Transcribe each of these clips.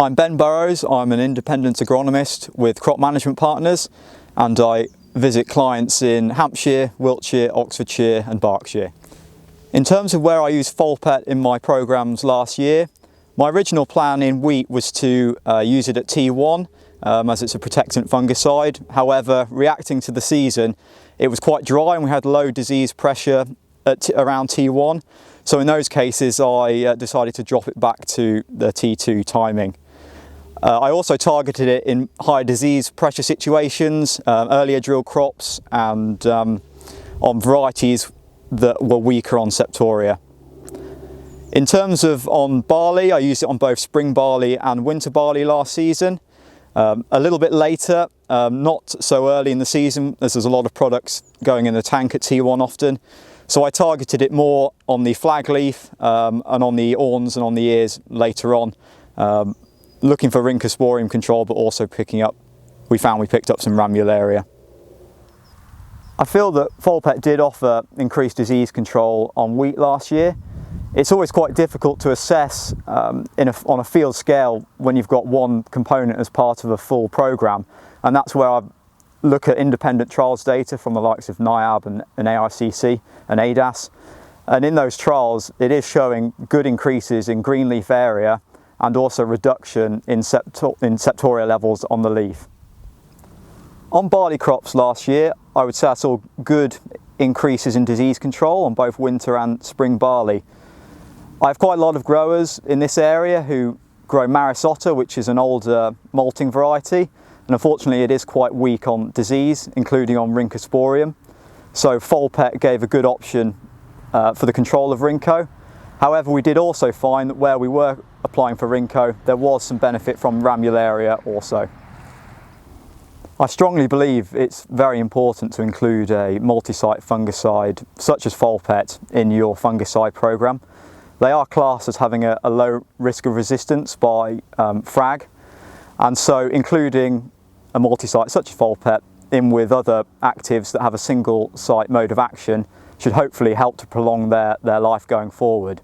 I'm Ben Burrows. I'm an independent agronomist with Crop Management Partners, and I visit clients in Hampshire, Wiltshire, Oxfordshire and Berkshire. In terms of where I use folpet in my programmes last year, my original plan in wheat was to use it at T1 as it's a protectant fungicide. However, reacting to the season, it was quite dry and we had low disease pressure at around T1. So in those cases, I decided to drop it back to the T2 timing. I also targeted it in high disease pressure situations, earlier drill crops and on varieties that were weaker on septoria. In terms of on barley, I used it on both spring barley and winter barley last season. A little bit later, not so early in the season, as there's a lot of products going in the tank at T1 often. So I targeted it more on the flag leaf and on the awns and on the ears later on, looking for rhynchosporium control, but also we picked up some ramularia. I feel that folpet did offer increased disease control on wheat last year. It's always quite difficult to assess on a field scale when you've got one component as part of a full programme, and that's where I look at independent trials data from the likes of NIAB and AICC and ADAS. And in those trials, it is showing good increases in green leaf area and also reduction in septoria levels on the leaf. On barley crops last year, I would say I saw good increases in disease control on both winter and spring barley. I have quite a lot of growers in this area who grow Maris Otter, which is an older malting variety, and unfortunately it is quite weak on disease, including on rhynchosporium. So folpet gave a good option for the control of rhyncho. However, we did also find that where we were applying for rhyncho, there was some benefit from ramularia also. I strongly believe it's very important to include a multi-site fungicide such as folpet in your fungicide programme. They are classed as having a low risk of resistance by frag, and so including a multi-site such as folpet in with other actives that have a single site mode of action should hopefully help to prolong their life going forward.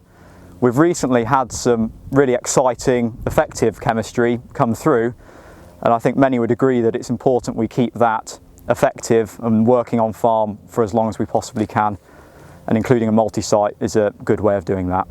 We've recently had some really exciting, effective chemistry come through, and I think many would agree that it's important we keep that effective and working on farm for as long as we possibly can, and including a multi-site is a good way of doing that.